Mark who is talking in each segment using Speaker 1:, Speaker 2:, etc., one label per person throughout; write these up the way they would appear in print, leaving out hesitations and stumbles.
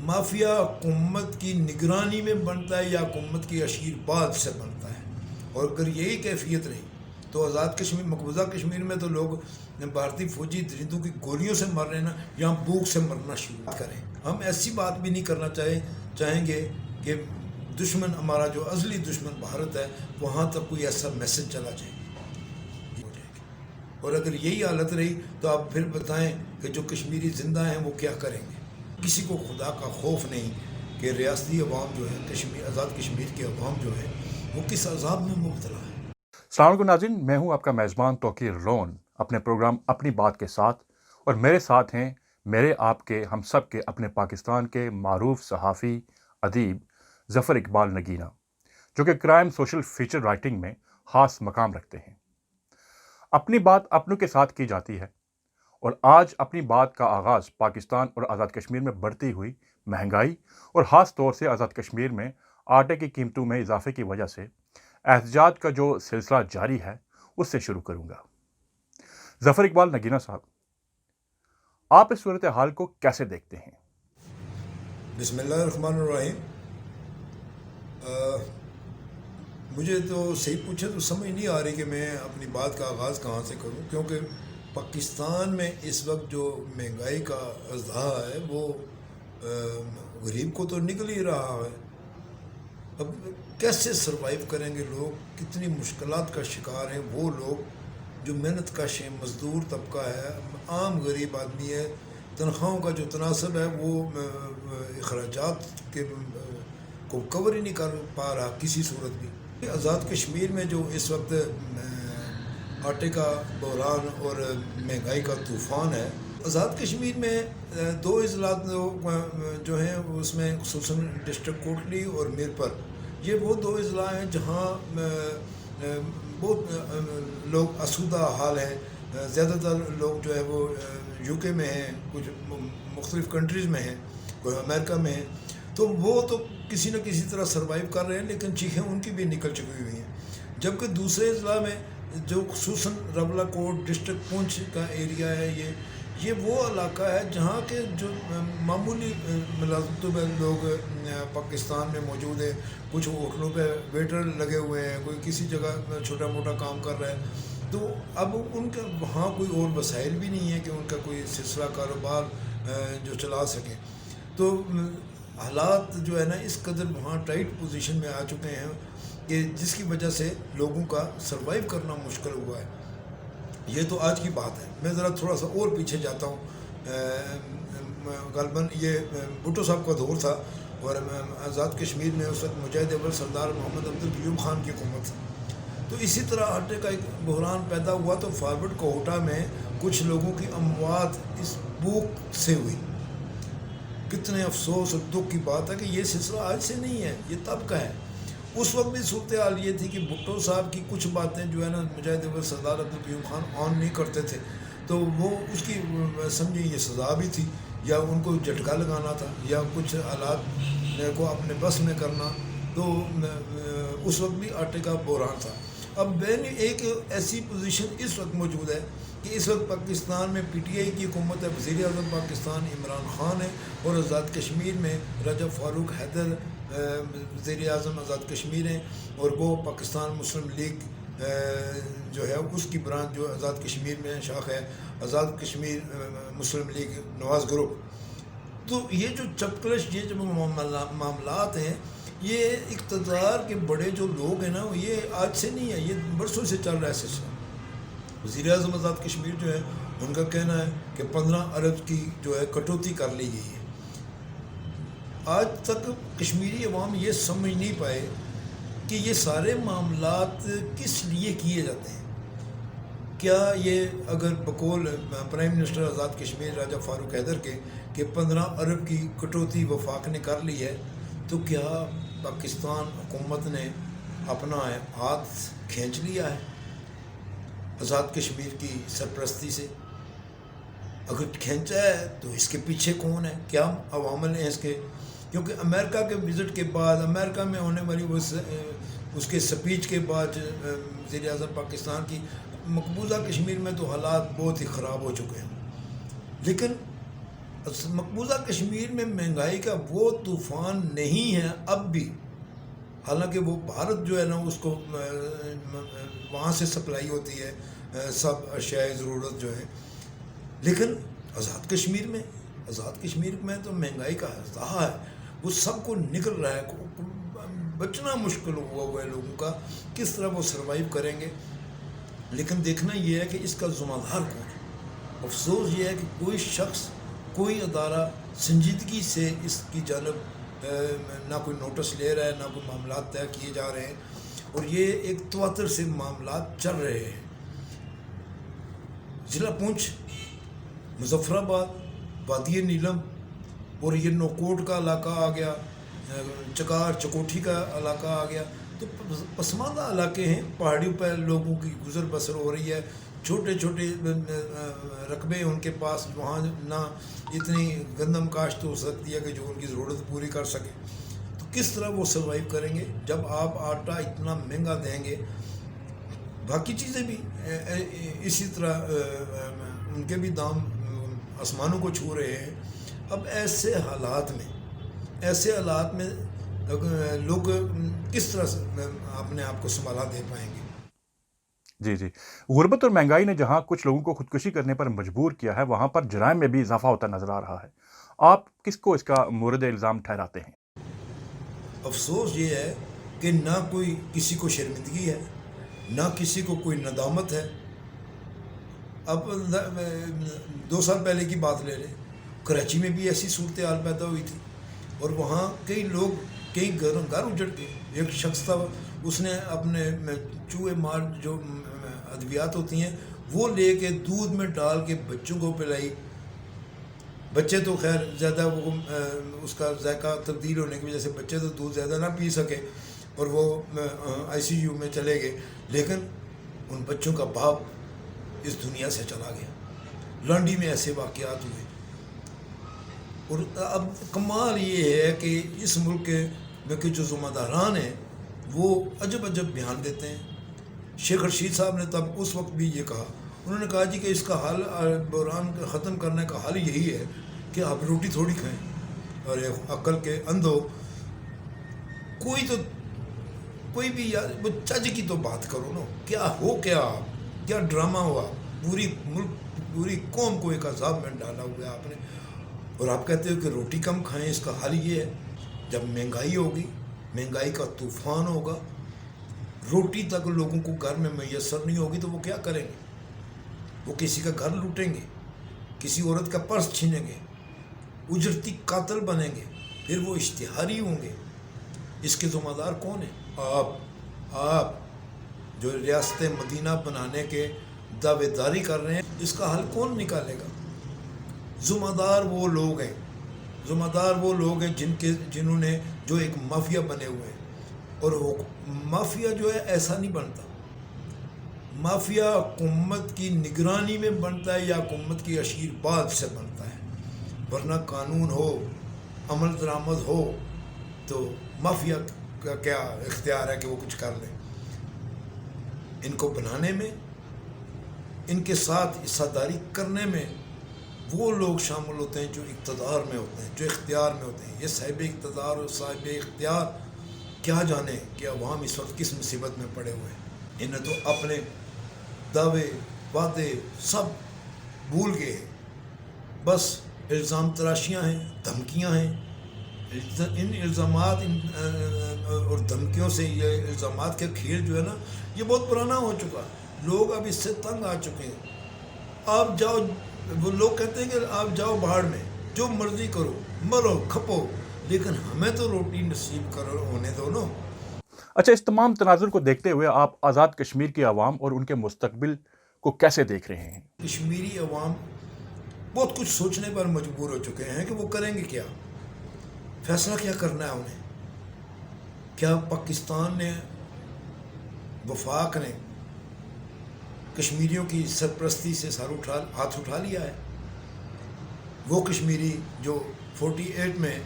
Speaker 1: Mafia حکومت کی نگرانی میں بنتا ہے یا حکومت کی اشیرباد سے بنتا ہے، اور اگر یہی کیفیت رہی تو آزاد کشمیر، مقبوضہ کشمیر میں تو لوگ بھارتی فوجی درندوں کی گولیوں سے مر رہے ہیں نا، یا بھوک سے مرنا شروع کریں۔ ہم ایسی بات بھی نہیں کرنا چاہیں گے کہ دشمن ہمارا جو ازلی دشمن بھارت ہے وہاں تک کوئی ایسا میسج چلا جائے ہو جائے گی۔ اور اگر یہی حالت رہی تو آپ پھر بتائیں کہ جو کشمیری زندہ ہیں وہ کیا کریں گے۔ کسی کو خدا کا خوف نہیں کہ ریاستی عوام جو ہے، آزاد کشمیر کے عوام جو ہے وہ کس عذاب میں مبتلا ہے۔
Speaker 2: السلام علیکم ناظرین، میں ہوں آپ کا میزبان توقیر رون، اپنے پروگرام اپنی بات کے ساتھ، اور میرے ساتھ ہیں میرے، آپ کے، ہم سب کے اپنے پاکستان کے معروف صحافی ادیب ظفر اقبال نگینہ، جو کہ کرائم سوشل فیچر رائٹنگ میں خاص مقام رکھتے ہیں۔ اپنی بات اپنوں کے ساتھ کی جاتی ہے، اور آج اپنی بات کا آغاز پاکستان اور آزاد کشمیر میں بڑھتی ہوئی مہنگائی اور خاص طور سے آزاد کشمیر میں آٹے کی قیمتوں میں اضافے کی وجہ سے احتجاج کا جو سلسلہ جاری ہے اس سے شروع کروں گا۔ ظفر اقبال نگینہ صاحب، آپ اس صورتحال کو کیسے دیکھتے ہیں؟
Speaker 1: بسم اللہ الرحمن الرحیم۔ مجھے تو صحیح پوچھے تو سمجھ نہیں آ رہی کہ میں اپنی بات کا آغاز کہاں سے کروں، کیونکہ پاکستان میں اس وقت جو مہنگائی کا ازدہا ہے وہ غریب کو تو نکل ہی رہا ہے۔ اب کیسے سروائیو کریں گے لوگ، کتنی مشکلات کا شکار ہیں وہ لوگ جو محنت کش ہیں، مزدور طبقہ ہے، عام غریب آدمی ہے، تنخواہوں کا جو تناسب ہے وہ اخراجات کے کو کور ہی نہیں کر پا رہا کسی صورت بھی۔ آزاد کشمیر میں جو اس وقت آٹے کا بحران اور مہنگائی کا طوفان ہے، آزاد کشمیر میں دو اضلاع جو ہیں اس میں خصوصاً ڈسٹرکٹ کوٹلی اور میرپر، یہ وہ دو اضلاع ہیں جہاں بہت لوگ آسودہ حال ہیں۔ زیادہ تر لوگ جو ہے وہ یو کے میں ہیں، کچھ مختلف کنٹریز میں ہیں، کوئی امریکہ میں ہیں، تو وہ تو کسی نہ کسی طرح سروائیو کر رہے ہیں، لیکن چیخیں ان کی بھی نکل چکی ہوئی ہیں۔ جبکہ دوسرے اضلاع میں جو خصوصاً ربلا کوٹ ڈسٹرکٹ پونچھ کا ایریا ہے، یہ وہ علاقہ ہے جہاں کے جو معمولی ملازمتوں پہ لوگ پاکستان میں موجود ہیں، کچھ ہوٹلوں پہ ویٹر لگے ہوئے ہیں، کوئی کسی جگہ چھوٹا موٹا کام کر رہا ہے، تو اب ان کا وہاں کوئی اور وسائل بھی نہیں ہے کہ ان کا کوئی سلسلہ کاروبار جو چلا سکیں۔ تو حالات جو ہے نا اس قدر وہاں ٹائٹ پوزیشن میں آ چکے ہیں کہ جس کی وجہ سے لوگوں کا سروائیو کرنا مشکل ہوا ہے۔ یہ تو آج کی بات ہے۔ میں ذرا تھوڑا سا اور پیچھے جاتا ہوں۔ غالباً یہ بھٹو صاحب کا دور تھا اور آزاد کشمیر میں اس وقت مجاہد اول سردار محمد عبدالقیوم خان کی حکومت تھی، تو اسی طرح آٹے کا ایک بحران پیدا ہوا تو فارورڈ کوہٹا میں کچھ لوگوں کی اموات اس بھوک سے ہوئی۔ کتنے افسوس اور دکھ کی بات ہے کہ یہ سلسلہ آج سے نہیں ہے، یہ تب کا ہے۔ اس وقت بھی صورتحال یہ تھی کہ بھٹو صاحب کی کچھ باتیں جو ہے نا مجاہد اول سردار عبدالقیوم خان آن نہیں کرتے تھے، تو وہ اس کی سمجھیں یہ سزا بھی تھی، یا ان کو جھٹکا لگانا تھا، یا کچھ حالات کو اپنے بس میں کرنا، تو اس وقت بھی آٹے کا بحران تھا۔ اب بین ایک ایسی پوزیشن اس وقت موجود ہے کہ اس وقت پاکستان میں پی ٹی آئی کی حکومت ہے، وزیر اعظم پاکستان عمران خان ہے، اور آزاد کشمیر میں رجب فاروق حیدر وزیر اعظم آزاد کشمیر ہیں، اور وہ پاکستان مسلم لیگ جو ہے اس کی برانچ جو آزاد کشمیر میں شاخ ہے، آزاد کشمیر مسلم لیگ نواز گروپ۔ تو یہ جو چپکلش، یہ جو معاملات ہیں، یہ اقتدار کے بڑے جو لوگ ہیں نا، یہ آج سے نہیں ہے، یہ برسوں سے چل رہا ہے سلسلہ۔ وزیر اعظم آزاد کشمیر جو ہے ان کا کہنا ہے کہ 15 ارب کی جو ہے کٹوتی کر لی گئی ہے۔ آج تک کشمیری عوام یہ سمجھ نہیں پائے کہ یہ سارے معاملات کس لیے کیے جاتے ہیں۔ کیا یہ اگر بقول پرائم منسٹر آزاد کشمیر راجہ فاروق حیدر کے کہ 15 ارب کی کٹوتی وفاق نے کر لی ہے، تو کیا پاکستان حکومت نے اپنا ہاتھ کھینچ لیا ہے آزاد کشمیر کی سرپرستی سے؟ اگر کھینچا ہے تو اس کے پیچھے کون ہے، کیا عوامل ہیں اس کے؟ کیونکہ امریکہ کے وزٹ کے بعد، امریکہ میں ہونے والی اس کے سپیچ کے بعد وزیر اعظم پاکستان کی، مقبوضہ کشمیر میں تو حالات بہت ہی خراب ہو چکے ہیں۔ لیکن مقبوضہ کشمیر میں مہنگائی کا وہ طوفان نہیں ہے اب بھی، حالانکہ وہ بھارت جو ہے نا اس کو وہاں سے سپلائی ہوتی ہے سب اشیاء ضرورت جو ہے، لیکن آزاد کشمیر میں تو مہنگائی کا ازدہا ہے، وہ سب کو نکل رہا ہے، بچنا مشکل ہوا ہے لوگوں کا، کس طرح وہ سروائیو کریں گے. لیکن دیکھنا یہ ہے کہ اس کا ذمہ دار کون ہے. افسوس یہ ہے کہ کوئی شخص، کوئی ادارہ سنجیدگی سے اس کی جانب نہ کوئی نوٹس لے رہا ہے، نہ کوئی معاملات طے کیے جا رہے ہیں، اور یہ ایک تواتر سے معاملات چل رہے ہیں. ضلع پونچھ، مظفر آباد، وادی نیلم اور یہ نوکوٹ کا علاقہ آ گیا، چکار چکوٹھی کا علاقہ آ گیا، تو پسماندہ علاقے ہیں، پہاڑیوں پہ لوگوں کی گزر بسر ہو رہی ہے، چھوٹے چھوٹے رقبے ان کے پاس، وہاں نہ اتنی گندم کاشت ہو سکتی ہے کہ جو ان کی ضرورت پوری کر سکے. تو کس طرح وہ سروائیو کریں گے جب آپ آٹا اتنا مہنگا دیں گے؟ باقی چیزیں بھی اسی طرح ان کے بھی دام آسمانوں کو چھو رہے ہیں. اب ایسے حالات میں لوگ کس طرح سے اپنے آپ کو سنبھالا دے پائیں گے؟
Speaker 2: جی غربت اور مہنگائی نے جہاں کچھ لوگوں کو خودکشی کرنے پر مجبور کیا ہے، وہاں پر جرائم میں بھی اضافہ ہوتا نظر آ رہا ہے. آپ کس کو اس کا مورد الزام ٹھہراتے ہیں؟
Speaker 1: افسوس یہ ہے کہ نہ کوئی کسی کو شرمندگی ہے، نہ کسی کو کوئی ندامت ہے. اب 2 سال پہلے کی بات لے لیں، کراچی میں بھی ایسی صورتحال پیدا ہوئی تھی، اور وہاں کئی لوگ، کئی گھر اجڑ گئے. ایک شخص تھا، اس نے اپنے چوہے مار جو ادویات ہوتی ہیں وہ لے کے دودھ میں ڈال کے بچوں کو پلائی. بچے تو خیر زیادہ وہ اس کا ذائقہ تبدیل ہونے کی وجہ سے بچے تو دودھ زیادہ نہ پی سکے اور وہ ICU میں چلے گئے، لیکن ان بچوں کا باپ اس دنیا سے چلا گیا. لانڈی میں ایسے واقعات ہوئے. اور اب کمال یہ ہے کہ اس ملک کے جو ذمہ داران ہیں وہ عجب بیان دیتے ہیں. شیخ رشید صاحب نے تب اس وقت بھی یہ کہا، انہوں نے کہا جی کہ اس کا حل، بحران ختم کرنے کا حل یہی ہے کہ آپ روٹی تھوڑی کھائیں اور عقل کے اندھو کوئی بھی یار وہ چج کی تو بات کرو نا. کیا ڈرامہ ہوا، پوری ملک، پوری قوم کو ایک عذاب میں ڈالا ہوا ہے آپ نے، اور آپ کہتے ہو کہ روٹی کم کھائیں. اس کا حل یہ ہے، جب مہنگائی ہوگی، مہنگائی کا طوفان ہوگا، روٹی تک لوگوں کو گھر میں میسر نہیں ہوگی تو وہ کیا کریں گے؟ وہ کسی کا گھر لوٹیں گے، کسی عورت کا پرس چھینیں گے، اجرتی قاتل بنیں گے، پھر وہ اشتہاری ہوں گے. اس کے ذمہ دار کون ہیں؟ آپ جو ریاست مدینہ بنانے کے دعوے داری کر رہے ہیں، اس کا حل کون نکالے گا؟ ذمہ دار وہ لوگ ہیں جنہوں نے جو ایک مافیا بنے ہوئے ہیں. اور مافیا جو ہے ایسا نہیں بنتا، مافیا حکومت کی نگرانی میں بنتا ہے یا حکومت کی آشیرواد سے بنتا ہے، ورنہ قانون ہو، عمل درآمد ہو تو مافیا کا کیا اختیار ہے کہ وہ کچھ کر لیں. ان کو بنانے میں، ان کے ساتھ حصہ داری کرنے میں وہ لوگ شامل ہوتے ہیں جو اقتدار میں ہوتے ہیں، جو اختیار میں ہوتے ہیں. یہ صاحب اقتدار اور صاحب اختیار کیا جانے کہ عوام اس وقت کس مصیبت میں پڑے ہوئے ہیں. انہیں تو اپنے دعوے، وعدے سب بھول گئے، بس الزام تراشیاں ہیں، دھمکیاں ہیں. ان الزامات اور دھمکیوں سے، یہ الزامات کے کھیل جو ہے نا، یہ بہت پرانا ہو چکا. لوگ اب اس سے تنگ آ چکے ہیں. آپ جاؤ، وہ لوگ کہتے ہیں کہ آپ جاؤ باہر میں، جو مرضی کرو، مرو کھپو، لیکن ہمیں تو روٹی نصیب کرو ہونے دو نا.
Speaker 2: اچھا، اس تمام تناظر کو دیکھتے ہوئے آپ آزاد کشمیر کی عوام اور ان کے مستقبل کو کیسے دیکھ رہے ہیں؟
Speaker 1: کشمیری عوام بہت کچھ سوچنے پر مجبور ہو چکے ہیں کہ وہ کریں گے کیا، فیصلہ کیا کرنا ہے انہیں. کیا پاکستان نے، وفاق نے کشمیریوں کی سرپرستی سے ہاتھ اٹھا لیا ہے؟ وہ کشمیری جو 48 میں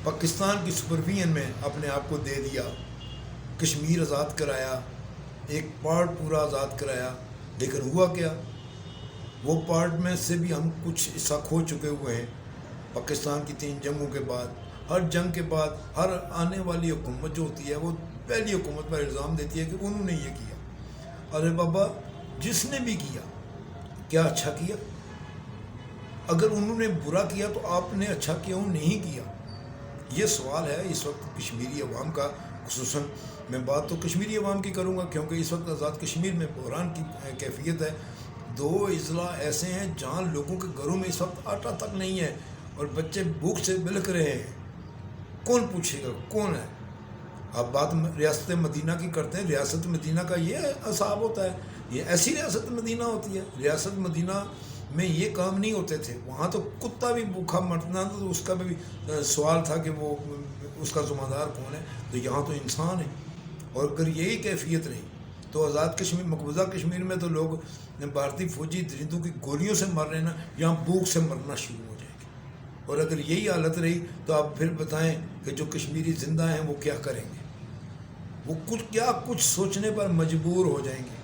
Speaker 1: پاکستان کی سپرویژن میں اپنے آپ کو دے دیا، کشمیر آزاد کرایا، ایک پارٹ پورا آزاد کرایا، لیکن ہوا کیا؟ وہ پارٹ میں سے بھی ہم کچھ حصہ کھو چکے ہوئے ہیں. پاکستان کی 3 جنگوں کے بعد، ہر جنگ کے بعد ہر آنے والی حکومت جو ہوتی ہے وہ پہلی حکومت پر الزام دیتی ہے کہ انہوں نے یہ کیا. ارے بابا، جس نے بھی کیا کیا اچھا کیا؟ اگر انہوں نے برا کیا تو آپ نے اچھا کیوں نہیں کیا؟ یہ سوال ہے اس وقت کشمیری عوام کا. خصوصاً میں بات تو کشمیری عوام کی کروں گا کیونکہ اس وقت آزاد کشمیر میں بحران کی کیفیت ہے. 2 اضلاع ایسے ہیں جہاں لوگوں کے گھروں میں اس وقت آٹا تک نہیں ہے اور بچے بھوک سے بلک رہے ہیں. کون پوچھے گا؟ کون ہے؟ آپ بات ریاست مدینہ کی کرتے ہیں. ریاست مدینہ کا یہ حساب ہوتا ہے؟ یہ ایسی ریاست مدینہ ہوتی ہے؟ ریاست مدینہ میں یہ کام نہیں ہوتے تھے. وہاں تو کتا بھی بھوکا مرنا تھا تو اس کا بھی سوال تھا کہ وہ اس کا ذمہ دار کون ہے. تو یہاں تو انسان ہے. اور اگر یہی کیفیت رہی تو آزاد کشمیر، مقبوضہ کشمیر میں تو لوگ بھارتی فوجی درندوں کی گولیوں سے مر رہے ہیں نا، یہاں بھوک سے مرنا شروع ہو جائے گی. اور اگر یہی حالت رہی تو آپ پھر بتائیں کہ جو کشمیری زندہ ہیں وہ کیا کریں گے؟ وہ کچھ سوچنے پر مجبور ہو جائیں گے.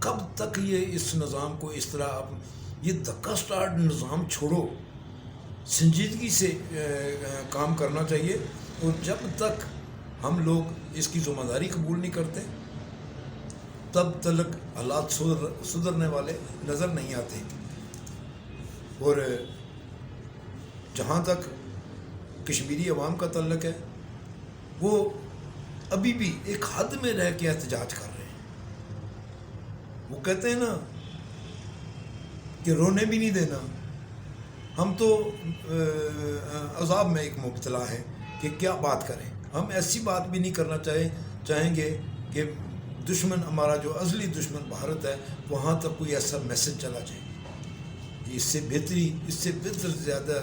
Speaker 1: کب تک یہ اس نظام کو اس طرح آپ یہ دھکا سٹارٹ نظام چھوڑو، سنجیدگی سے کام کرنا چاہیے. اور جب تک ہم لوگ اس کی ذمہ داری قبول نہیں کرتے تب تک حالات سدھرنے والے نظر نہیں آتے. اور جہاں تک کشمیری عوام کا تعلق ہے وہ ابھی بھی ایک حد میں رہ کے احتجاج کر رہے ہیں. وہ کہتے ہیں نا کہ رونے بھی نہیں دینا. ہم تو عذاب میں ایک مبتلا ہیں کہ کیا بات کریں. ہم ایسی بات بھی نہیں کرنا چاہیں گے کہ دشمن ہمارا جو ازلی دشمن بھارت ہے وہاں تک کوئی ایسا میسج چلا جائے. اس سے بہتر زیادہ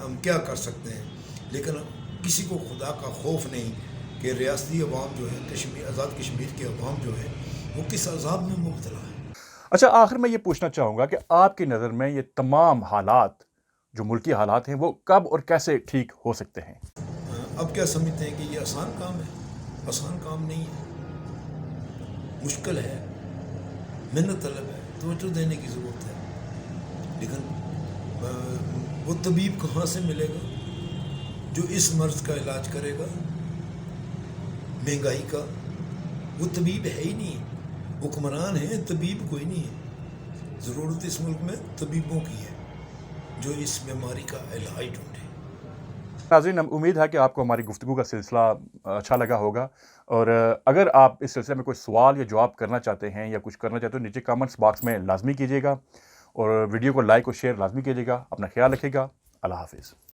Speaker 1: ہم کیا کر سکتے ہیں. لیکن کسی کو خدا کا خوف نہیں کہ ریاستی عوام جو ہے، آزاد کشمیر کے عوام جو ہے وہ کس عذاب میں مبتلا ہے.
Speaker 2: اچھا، آخر میں یہ پوچھنا چاہوں گا کہ آپ کی نظر میں یہ تمام حالات جو ملکی حالات ہیں وہ کب اور کیسے ٹھیک ہو سکتے ہیں؟
Speaker 1: اب کیا سمجھتے ہیں کہ یہ آسان کام ہے؟ آسان کام نہیں ہے، مشکل ہے، محنت طلب ہے، توجہ دینے کی ضرورت ہے. لیکن وہ طبیب کہاں سے ملے گا جو اس مرض کا علاج کرے گا؟ مہنگائی کا وہ طبیب ہے ہی نہیں. حکمران ہیں، طبیب کوئی نہیں ہے. ضرورت اس ملک میں طبیبوں کی ہے جو اس بیماری کا علاج ڈھونڈے.
Speaker 2: ناظرین، امید ہے کہ آپ کو ہماری گفتگو کا سلسلہ اچھا لگا ہوگا. اور اگر آپ اس سلسلے میں کوئی سوال یا جواب کرنا چاہتے ہیں یا کچھ کرنا چاہتے ہیں تو نیچے کامنٹس باکس میں لازمی کیجیے گا اور ویڈیو کو لائک اور شیئر لازمی کیجیے گا. اپنا خیال رکھیے گا. اللہ حافظ.